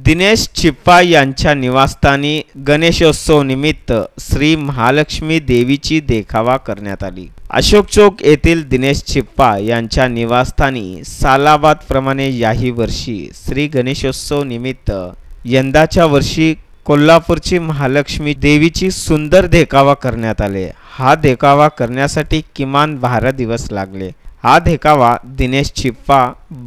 दिनेश चिप्पा यांच्या निवासस्थानी गणेशोत्सव निमित्त श्री महालक्ष्मी देवीची देखावा करण्यात आली। अशोक चौक येथील दिनेश चिप्पा यांच्या निवासस्थानी सालाबाद प्रमाणे याही वर्षी श्री गणेशोत्सव निमित्त यंदाच्या वर्षी कोल्हापूरची महालक्ष्मी देवीची सुंदर देखावा करण्यात आले। हा देखावा करण्यासाठी किमान 12 दिवस लागले। हा देखावा दिनेश चिप्पा,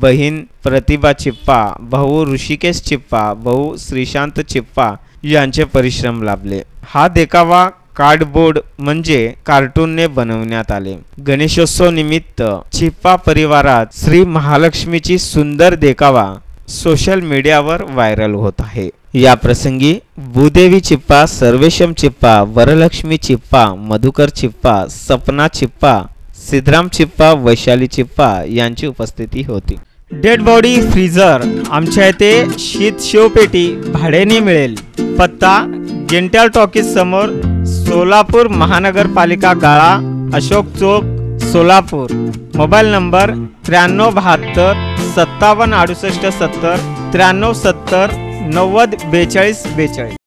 बहीण प्रतिभा चिप्पा, भाऊ ऋषिकेश चिप्पा, भाऊ श्रीशांत चिप्पा यांचे परिश्रम लाभले। हा देखावा कार्डबोर्ड म्हणजे कार्टूनने बनवण्यात आले। गणेशोत्सव निमित्त चिप्पा परिवारात श्री महालक्ष्मीची सुंदर देखावा सोशल मीडियावर व्हायरल होत आहे। या प्रसंगी भूदेवी चिप्पा, सर्वेशम चिप्पा, वरलक्ष्मी चिप्पा, मधुकर चिप्पा, सपना चिप्पा, सिद्धराम चिप्पा, वैशाली चिप्पा यांची उपस्थिती होती। डेड बॉडी फ्रीजर आमच्या येथे शीत शिवपेटी भाड्याने मिळेल। पत्ता गेंट्याल टॉकीज समोर, सोलापूर महानगरपालिका गाळा, अशोक चौक, सोलापूर। Mobile number 9372 5768 70 9370 90 42 42।